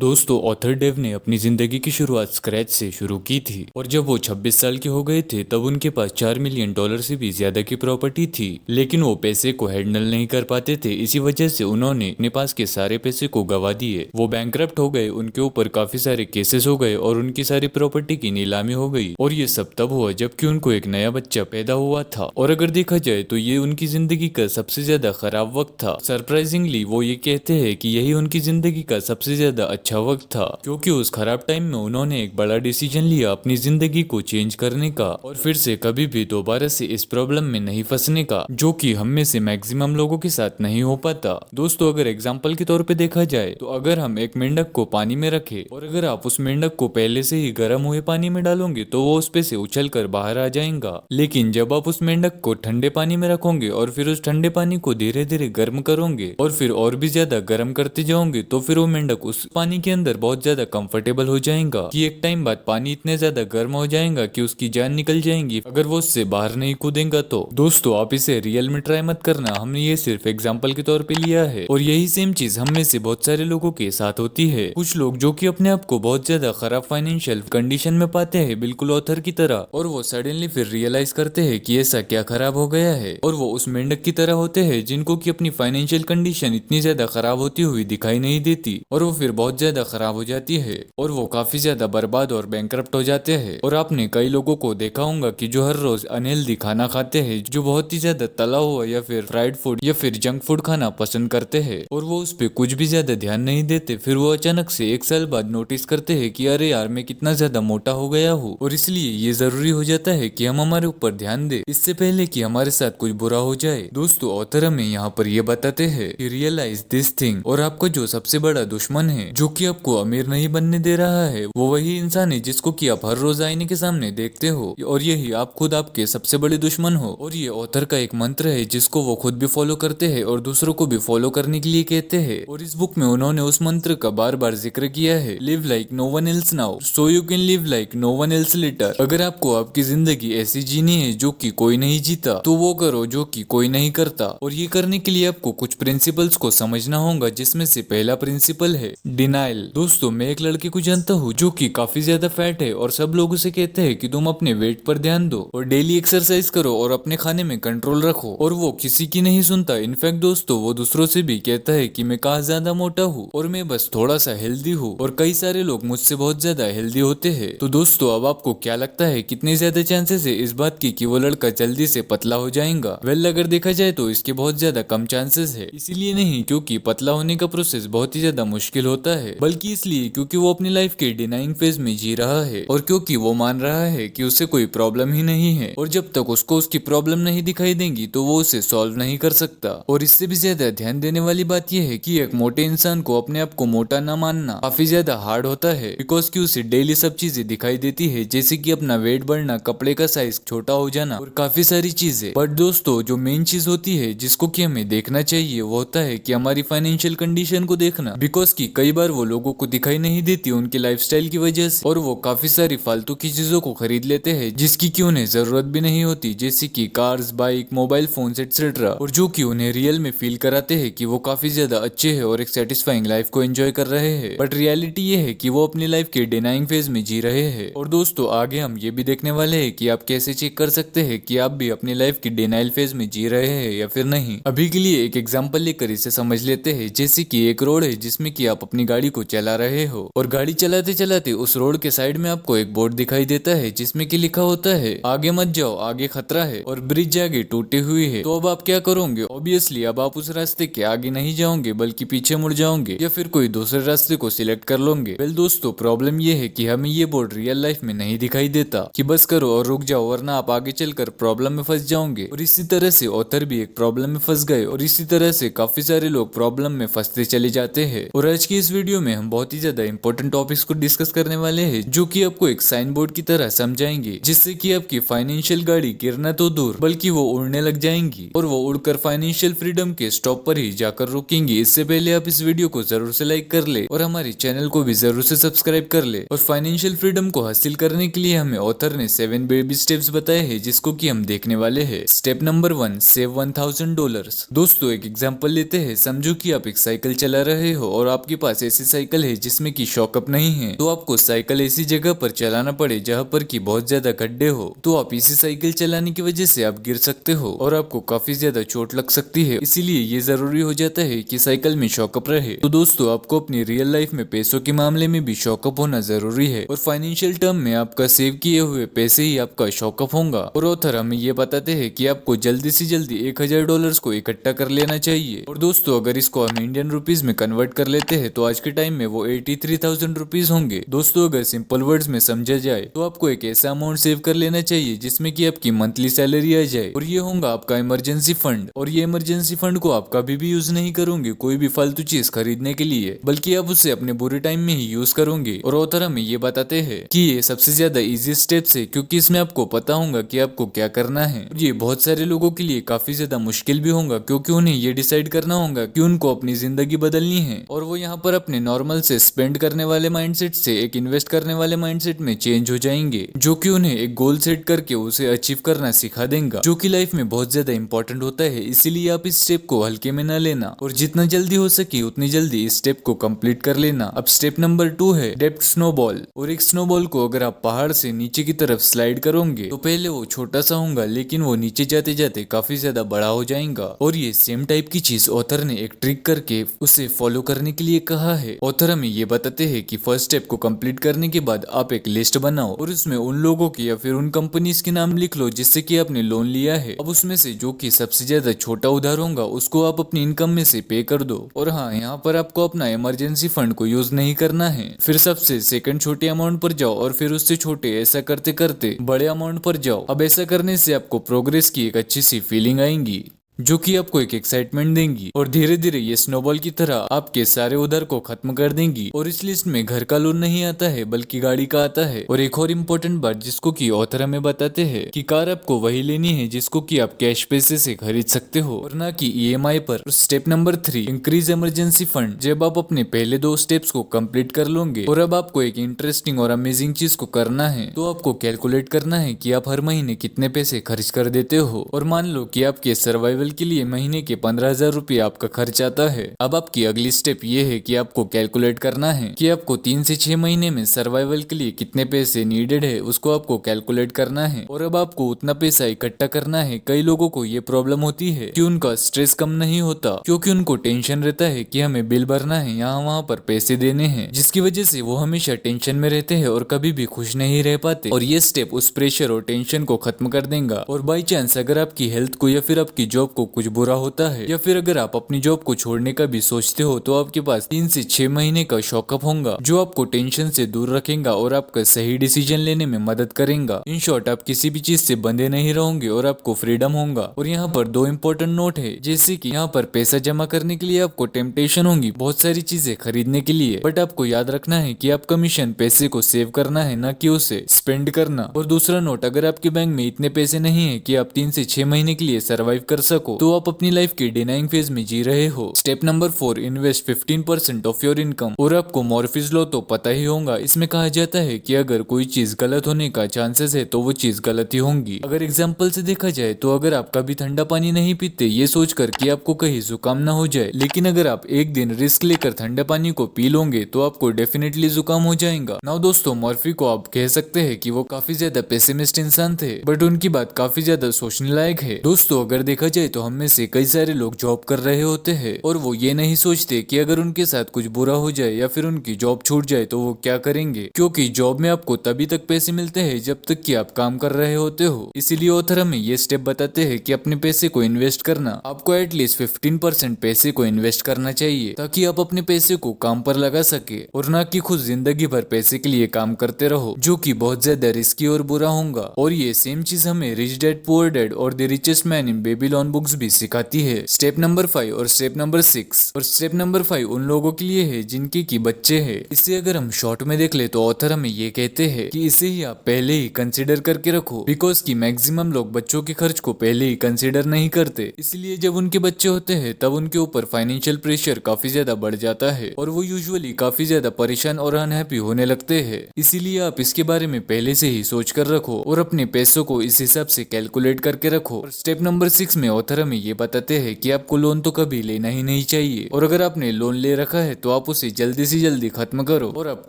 दोस्तों, author Dave ने अपनी जिंदगी की शुरुआत स्क्रैच से शुरू की थी और जब वो 26 साल के हो गए थे तब उनके पास $4 मिलियन से भी ज्यादा की प्रॉपर्टी थी। लेकिन वो पैसे को हैंडल नहीं कर पाते थे। इसी वजह से उन्होंने अपने पास के सारे पैसे को गवा दिए। वो बैंकरप्ट हो गए, उनके ऊपर काफी सारे केसेस हो गए और उनकी सारी प्रॉपर्टी की नीलामी हो गई। और ये सब तब हुआ जबकि उनको एक नया बच्चा पैदा हुआ था। और अगर देखा जाए तो ये उनकी जिंदगी का सबसे ज्यादा खराब वक्त था। सरप्राइजिंगली वो ये कहते हैं कि यही उनकी जिंदगी का सबसे ज्यादा अच्छा वक्त था, क्योंकि उस खराब टाइम में उन्होंने एक बड़ा डिसीजन लिया अपनी जिंदगी को चेंज करने का और फिर से कभी भी दोबारा से इस प्रॉब्लम में नहीं फंसने का, जो कि हम में से मैक्सिमम लोगों के साथ नहीं हो पाता। दोस्तों, अगर एग्जाम्पल के तौर पे देखा जाए तो अगर हम एक मेंढक को पानी में रखें और अगर आप उस मेंढक को पहले से ही गर्म हुए पानी में डालोगे तो वो उस पे से उछल कर बाहर आ जाएगा। लेकिन जब आप उस मेंढक को ठंडे पानी में रखोगे और फिर उस ठंडे पानी को धीरे धीरे गर्म करोगे और फिर और भी ज्यादा गर्म करते जाओगे तो फिर वो मेंढक उस पानी के अंदर बहुत ज्यादा कंफर्टेबल हो जाएगा कि एक टाइम बाद पानी इतने ज्यादा गर्म हो जाएगा कि उसकी जान निकल जाएगी अगर वो उससे बाहर नहीं कूदेगा तो। दोस्तों, आप इसे रियल में ट्राई मत करना, हमने ये सिर्फ एग्जांपल के तौर पे लिया है और यही सेम चीज हम में से बहुत सारे लोगों के साथ होती है। कुछ लोग जो कि अपने आप को बहुत ज्यादा खराब फाइनेंशियल कंडीशन में पाते हैं, बिल्कुल ऑथर की तरह, और वो सडनली फिर रियलाइज करते हैं कि ऐसा क्या खराब हो गया है और वो उस मेंढक की तरह होते हैं जिनको कि अपनी फाइनेंशियल कंडीशन इतनी ज्यादा खराब होती हुई दिखाई नहीं देती और वो फिर बहुत ज्यादा खराब हो जाती है और वो काफी ज्यादा बर्बाद और बैंकरप्ट हो जाते हैं। और आपने कई लोगों को देखा होगा कि जो हर रोज अनहेल्दी खाना खाते हैं, जो बहुत ही ज्यादा तला हुआ या फिर फ्राइड फूड या फिर जंक फूड खाना पसंद करते हैं और वो उस पर कुछ भी ज्यादा ध्यान नहीं देते। फिर वो अचानक से एक साल बाद नोटिस करते हैं कि अरे यार, मैं कितना ज्यादा मोटा हो गया हूँ। और इसलिए ये जरूरी हो जाता है कि हम हमारे ऊपर ध्यान दें इससे पहले कि हमारे साथ कुछ बुरा हो जाए। दोस्तों, ऑथर हमें यहाँ पर ये बताते हैं कि रियलाइज दिस थिंग, और आपका जो सबसे बड़ा दुश्मन है जो कि आपको अमीर नहीं बनने दे रहा है, वो वही इंसान है जिसको कि आप हर रोज आईने के सामने देखते हो और यही आप खुद आपके सबसे बड़े दुश्मन हो। और ये ऑथर का एक मंत्र है जिसको वो खुद भी फॉलो करते हैं और दूसरों को भी फॉलो करने के लिए कहते हैं। और इस बुक में उन्होंने उस मंत्र का बार बार जिक्र किया है, live like no one else now so you can live like no one else later. अगर आपको आपकी जिंदगी ऐसी जीनी है जो कि कोई नहीं जीता तो वो करो जो कि कोई नहीं करता। और ये करने के लिए आपको कुछ प्रिंसिपल्स को समझना होगा, जिसमें से पहला प्रिंसिपल है डिनाइल। दोस्तों, मैं एक लड़के को जानता हूँ जो कि काफी ज्यादा फैट है और सब लोग उसे कहते हैं कि तुम अपने वेट पर ध्यान दो और डेली एक्सरसाइज करो और अपने खाने में कंट्रोल रखो, और वो किसी की नहीं सुनता। इनफैक्ट दोस्तों, वो दूसरों से भी कहता है कि मैं कहाँ ज्यादा मोटा हूँ और मैं बस थोड़ा सा हेल्दी हूँ और कई सारे लोग मुझसे बहुत ज्यादा हेल्दी होते हैं। तो दोस्तों, अब आपको क्या लगता है कितने ज्यादा चांसेस है इस बात की कि वो लड़का जल्दी से पतला हो जाएगा? वेल, अगर देखा जाए तो इसके बहुत ज्यादा कम चांसेस है। इसीलिए नहीं क्योंकि पतला होने का प्रोसेस बहुत ही ज्यादा मुश्किल होता है, बल्कि इसलिए क्योंकि वो अपनी लाइफ के डिनाइंग फेज में जी रहा है और क्योंकि वो मान रहा है कि उसे कोई प्रॉब्लम ही नहीं है और जब तक उसको उसकी प्रॉब्लम नहीं दिखाई देंगी तो वो उसे सॉल्व नहीं कर सकता। और इससे भी ज्यादा ध्यान देने वाली बात यह है कि एक मोटे इंसान को अपने आप को मोटा न मानना काफी ज्यादा हार्ड होता है, बिकॉज कि उसे डेली सब चीजें दिखाई देती है, जैसे कि अपना वेट बढ़ना, कपड़े का साइज छोटा हो जाना और काफी सारी चीजें। बट दोस्तों, जो मेन चीज होती है जिसको कि हमें देखना चाहिए वो होता है कि हमारी फाइनेंशियल कंडीशन को देखना, बिकॉज कि कई बार वो लोगों को दिखाई नहीं देती उनके लाइफस्टाइल की वजह से और वो काफी सारी फालतू की चीजों को खरीद लेते हैं जिसकी कि उन्हें जरूरत भी नहीं होती, जैसे कि cars, bike, mobile phones etcetera, और जो कि उन्हें रियल में फील कराते हैं कि वो काफी ज्यादा अच्छे हैं और एक सेटिस्फाइंग लाइफ को एंजॉय कर रहे हैं। बट रियलिटी ये है कि वो अपनी लाइफ के डिनाइंग फेज में जी रहे हैं। और दोस्तों, आगे हम ये भी देखने वाले हैं कि आप कैसे चेक कर सकते हैं कि आप भी अपनी लाइफ की डिनाइल फेज में जी रहे हैं या फिर नहीं। अभी के लिए एक एग्जाम्पल लेकर इसे समझ लेते हैं, जैसे कि एक रोड है जिसमें कि आप अपनी गाड़ी को चला रहे हो और गाड़ी चलाते चलाते उस रोड के साइड में आपको एक बोर्ड दिखाई देता है जिसमें कि लिखा होता है आगे मत जाओ, आगे खतरा है और ब्रिज आगे टूटी हुई है। तो अब आप क्या करोगे? ऑब्वियसली अब आप उस रास्ते के आगे नहीं जाओगे बल्कि पीछे मुड़ जाओगे या फिर कोई दूसरे रास्ते को सिलेक्ट कर लोगे। वेल दोस्तों, प्रॉब्लम ये है कि हमें ये बोर्ड रियल लाइफ में नहीं दिखाई देता कि बस करो और रुक जाओ वरना आप आगे चलकर प्रॉब्लम में फंस जाओगे। और इसी तरह से ऑथर भी एक प्रॉब्लम में फंस गए और इसी तरह से काफी सारे लोग प्रॉब्लम में फंसते चले जाते हैं। और आज की इस वीडियो में हम बहुत ही ज्यादा इंपॉर्टेंट टॉपिक्स को डिस्कस करने वाले हैं जो कि आपको एक साइन बोर्ड की तरह समझाएंगे, जिससे कि आपकी फाइनेंशियल गाड़ी गिरना तो दूर बल्कि वो उड़ने लग जाएंगी और वो उड़कर फाइनेंशियल फ्रीडम के स्टॉप पर ही जाकर रुकेंगी। इससे पहले आप इस वीडियो को जरूर से लाइक कर ले और हमारे चैनल को भी जरूर से सब्सक्राइब कर ले। और फाइनेंशियल फ्रीडम को हासिल करने के लिए हमें ऑथर ने 7 बेबी स्टेप्स बताए हैं जिसको कि हम देखने वाले हैं। Step number 1, save $1000। दोस्तों, एक एग्जांपल लेते हैं। समझो कि आप एक साइकिल चला रहे हो और आपके पास ऐसी ऐसी साइकिल है जिसमें कि शॉकअप नहीं है, तो आपको साइकिल ऐसी जगह पर चलाना पड़े जहाँ पर कि बहुत ज्यादा गड्ढे हो, तो आप इसी साइकिल चलाने की वजह से आप गिर सकते हो और आपको काफी ज्यादा चोट लग सकती है। इसीलिए ये जरूरी हो जाता है कि साइकिल में शॉकअप रहे। तो दोस्तों, आपको अपनी रियल लाइफ में पैसों के मामले में भी शॉकअप होना जरूरी है और फाइनेंशियल टर्म में आपका सेव किए हुए पैसे ही आपका शॉकअप होगा। और ऑथर हमें ये बताते हैं कि आपको जल्दी से जल्दी $1000 को इकट्ठा कर लेना चाहिए। और दोस्तों, अगर इसको हम इंडियन रुपीज में कन्वर्ट कर लेते हैं तो आज के टाइम में वो 83,000 रुपीज होंगे। दोस्तों, अगर सिंपल वर्ड्स में समझा जाए तो आपको एक ऐसा अमाउंट सेव कर लेना चाहिए जिसमें कि आपकी मंथली सैलरी आ जाए, और ये होगा आपका इमरजेंसी फंड। और ये इमरजेंसी फंड को आप कभी भी यूज नहीं करोगे कोई भी फालतू चीज खरीदने के लिए, बल्कि आप उसे अपने बुरे टाइम में ही यूज करोगे। और ऑथर हमें ये बताते हैं कि ये सबसे ज्यादा इजी स्टेप्स है, क्योंकि इसमें आपको पता होगा कि आपको क्या करना है। ये बहुत सारे लोगों के लिए काफी ज्यादा मुश्किल भी होगा, क्योंकि उन्हें ये डिसाइड करना होगा कि उनको अपनी जिंदगी बदलनी है, और वो यहाँ पर अपने नॉर्मल से स्पेंड करने वाले माइंडसेट से एक इन्वेस्ट करने वाले माइंडसेट में चेंज हो जाएंगे, जो कि उन्हें एक गोल सेट करके उसे अचीव करना सिखा देगा, जो कि लाइफ में बहुत ज्यादा इंपॉर्टेंट होता है। इसीलिए आप इस स्टेप को हल्के में न लेना और जितना जल्दी हो सके उतनी जल्दी इस स्टेप को कंप्लीट कर लेना। अब स्टेप नंबर 2 है डेप्ट स्नोबॉल। और एक स्नोबॉल को अगर आप पहाड़ से नीचे की तरफ स्लाइड करोगे तो पहले वो छोटा सा होगा, लेकिन वो नीचे जाते जाते काफी ज्यादा बड़ा हो जाएगा। और ये सेम टाइप की चीज ऑथर ने एक ट्रिक करके उसे फॉलो करने के लिए कहा है। ऑथर हमें ये बताते हैं कि फर्स्ट स्टेप को कंप्लीट करने के बाद आप एक लिस्ट बनाओ और उसमें उन लोगों की या फिर उन कंपनीज के नाम लिख लो जिससे कि आपने लोन लिया है। अब उसमें से जो कि सबसे ज्यादा छोटा उधार होगा उसको आप अपनी इनकम में से पे कर दो। और हाँ, यहाँ पर आपको अपना इमरजेंसी फंड को यूज नहीं करना है। फिर सबसे सेकंड छोटे अमाउंट पर जाओ और फिर उससे छोटे, ऐसा करते करते बड़े अमाउंट पर जाओ। अब ऐसा करने से आपको प्रोग्रेस की एक अच्छी सी फीलिंग आएंगी, जो कि आपको एक एक्साइटमेंट देंगी, और धीरे धीरे ये स्नोबॉल की तरह आपके सारे उधार को खत्म कर देंगी। और इस लिस्ट में घर का लोन नहीं आता है बल्कि गाड़ी का आता है। और एक और इम्पोर्टेंट बात जिसको कि ऑथर हमें बताते हैं कि कार आपको वही लेनी है जिसको कि आप कैश पैसे से खरीद सकते हो और ना कि EMI पर। Step number 3, increase emergency fund. जब आप अपने पहले 2 स्टेप्स को कंप्लीट कर लोगे और अब आपको एक इंटरेस्टिंग और अमेजिंग चीज को करना है, तो आपको कैलकुलेट करना है कि आप हर महीने कितने पैसे खर्च कर देते हो। और मान लो कि आपके सर्वाइवल के लिए महीने के 15,000 रुपये आपका खर्च आता है। अब आपकी अगली स्टेप ये है कि आपको कैलकुलेट करना है कि आपको 3 से 6 महीने में सर्वाइवल के लिए कितने पैसे नीडेड है, उसको आपको कैलकुलेट करना है। और अब आपको उतना पैसा इकट्ठा करना है। कई लोगों को ये प्रॉब्लम होती है कि उनका स्ट्रेस कम नहीं होता, क्योंकि उनको टेंशन रहता है कि हमें बिल भरना है, यहाँ वहाँ पर पैसे देने हैं, जिसकी वजह से वो हमेशा टेंशन में रहते हैं और कभी भी खुश नहीं रह पाते। और ये स्टेप उस प्रेशर और टेंशन को खत्म कर देगा। और बाई चांस अगर आपकी हेल्थ को या फिर आपकी जॉब को कुछ बुरा होता है, या फिर अगर आप अपनी जॉब को छोड़ने का भी सोचते हो, तो आपके पास 3 से 6 महीने का शॉकअप होगा, जो आपको टेंशन से दूर रखेगा और आपका सही डिसीजन लेने में मदद करेगा। इन शॉर्ट, आप किसी भी चीज से बंधे नहीं रहोगे और आपको फ्रीडम होगा। और यहाँ पर 2 इंपॉर्टेंट नोट है, जैसे कि यहाँ पर पैसा जमा करने के लिए आपको टेम्पटेशन होगी बहुत सारी चीजें खरीदने के लिए, बट आपको याद रखना है कि आपका मिशन पैसे को सेव करना है, ना कि उसे स्पेंड करना। और दूसरा नोट, अगर आपके बैंक में इतने पैसे नहीं है कि आप 3 से 6 महीने के लिए सर्वाइव कर सको, तो आप अपनी लाइफ की डिनाइंग फेज में जी रहे हो। Step number 4, invest 15% of your income. और आपको मॉर्फीज लॉ तो पता ही होगा। इसमें कहा जाता है कि अगर कोई चीज गलत होने का चांसेस है तो वो चीज गलत ही होंगी। अगर एग्जाम्पल से देखा जाए तो अगर आप कभी ठंडा पानी नहीं पीते ये सोचकर कि आपको कहीं जुकाम ना हो जाए, लेकिन अगर आप एक दिन रिस्क लेकर ठंडा पानी को पी लोगे तो आपको डेफिनेटली जुकाम हो जाएगा। नाउ दोस्तों, मॉर्फी को आप कह सकते हैं कि वो काफी ज्यादा पेसिमिस्ट इंसान थे, बट उनकी बात काफी ज्यादा सोचने लायक है। दोस्तों, अगर देखा जाए तो हम में से कई सारे लोग जॉब कर रहे होते हैं और वो ये नहीं सोचते कि अगर उनके साथ कुछ बुरा हो जाए या फिर उनकी जॉब छूट जाए तो वो क्या करेंगे, क्योंकि जॉब में आपको तभी तक पैसे मिलते हैं जब तक कि आप काम कर रहे होते हो। इसीलिए ऑथर हमें ये स्टेप बताते हैं कि अपने पैसे को इन्वेस्ट करना, आपको एटलीस्ट 15% पैसे को इन्वेस्ट करना चाहिए, ताकि आप अपने पैसे को काम पर लगा सके और ना कि खुद जिंदगी भर पैसे के लिए काम करते रहो, जो कि बहुत ज्यादा रिस्की और बुरा होगा। और ये सेम चीज हमें रिच डैड पुअर डैड और the richest man in Babylon books भी सिखाती है। स्टेप नंबर 5 और स्टेप नंबर 6। और स्टेप नंबर 5 उन लोगों के लिए है जिनके की बच्चे हैं। इसे अगर हम शॉर्ट में देख ले तो ऑथर हमें ये कहते हैं कि इसे ही आप पहले ही कंसिडर करके रखो, बिकॉज की मैक्सिमम लोग बच्चों के खर्च को पहले ही कंसिडर नहीं करते। इसलिए जब उनके बच्चे होते हैं तब उनके ऊपर फाइनेंशियल प्रेशर काफी ज्यादा बढ़ जाता है और वो यूजुअली काफी ज्यादा परेशान और अनहैप्पी होने लगते हैं। इसीलिए आप इसके बारे में पहले से ही सोच कर रखो और अपने पैसों को इस हिसाब से कैलकुलेट करके रखो। और स्टेप नंबर 6 में ऑथर ऑथर हमें ये बताते हैं कि आपको लोन तो कभी लेना ही नहीं चाहिए, और अगर आपने लोन ले रखा है तो आप उसे जल्दी से जल्दी खत्म करो। और अब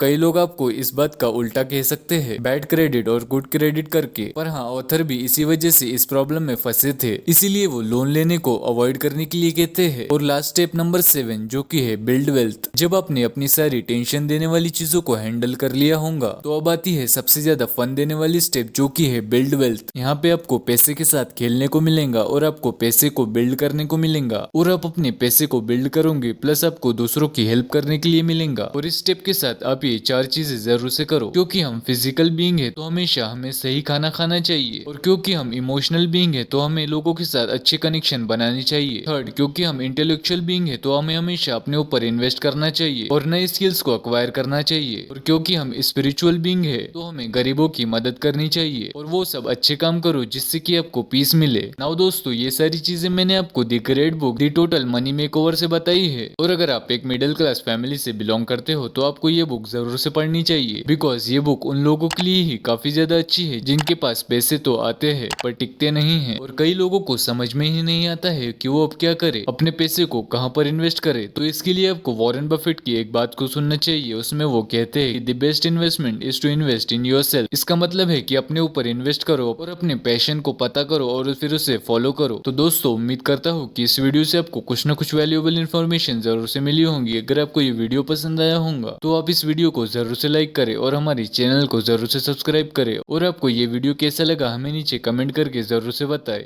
कई लोग आपको इस बात का उल्टा कह सकते हैं, बैड क्रेडिट और गुड क्रेडिट करके, पर हाँ, ऑथर भी इसी वजह से इस प्रॉब्लम में फंसे थे, इसीलिए वो लोन लेने को अवॉइड करने के लिए कहते हैं। और लास्ट स्टेप नंबर 7 जो कि है बिल्ड वेल्थ। जब आपने अपनी सारी टेंशन देने वाली चीजों को हैंडल कर लिया होगा तो अब आती है सबसे ज्यादा फन देने वाली स्टेप जो कि है बिल्ड वेल्थ। यहाँ पे आपको पैसे के साथ खेलने को मिलेगा और आपको पैसे को बिल्ड करने को मिलेगा, और आप अपने पैसे को बिल्ड करोगे प्लस आपको दूसरों की हेल्प करने के लिए मिलेगा। और इस स्टेप के साथ आप ये 4 चीजें जरूर से करो, क्योंकि हम फिजिकल बीइंग है तो हमेशा हमें सही खाना खाना चाहिए, और क्योंकि हम इमोशनल बीइंग है तो हमें लोगों के साथ अच्छे कनेक्शन बनाने चाहिए। थर्ड, क्योंकि हम इंटेलेक्चुअल बीइंग है तो हमें हमेशा अपने ऊपर इन्वेस्ट करना चाहिए और नए स्किल्स को अक्वायर करना चाहिए। और क्योंकि हम स्पिरिचुअल बीइंग है तो हमें गरीबों की मदद करनी चाहिए, और वो सब अच्छे काम करो जिससे कि आपको पीस मिले। नाउ दोस्तों, ये सारी चीजें मैंने आपको the great book the total money makeover से बताई है, और अगर आप एक मिडिल क्लास फैमिली से बिलोंग करते हो तो आपको ये बुक जरूर से पढ़नी चाहिए, बिकॉज ये बुक उन लोगों के लिए ही काफी ज्यादा अच्छी है जिनके पास पैसे तो आते हैं पर टिकते नहीं है, और कई लोगों को समझ में ही नहीं आता है कि वो अब क्या करे, अपने पैसे को कहां पर इन्वेस्ट करे। तो इसके लिए आपको वॉरेन बफेट की एक बात को सुनना चाहिए। उसमें वो कहते हैं the best investment is to invest in yourself. इसका मतलब है कि अपने ऊपर इन्वेस्ट करो और अपने पैशन को पता करो और फिर उसे फॉलो करो। तो दोस्तों, उम्मीद करता हूँ कि इस वीडियो से आपको कुछ ना कुछ वैल्यूएबल इन्फॉर्मेशन जरूर से मिली होंगी। अगर आपको ये वीडियो पसंद आया होगा तो आप इस वीडियो को जरूर से लाइक करें और हमारे चैनल को जरूर से सब्सक्राइब करें, और आपको ये वीडियो कैसा लगा हमें नीचे कमेंट करके जरूर से बताएं।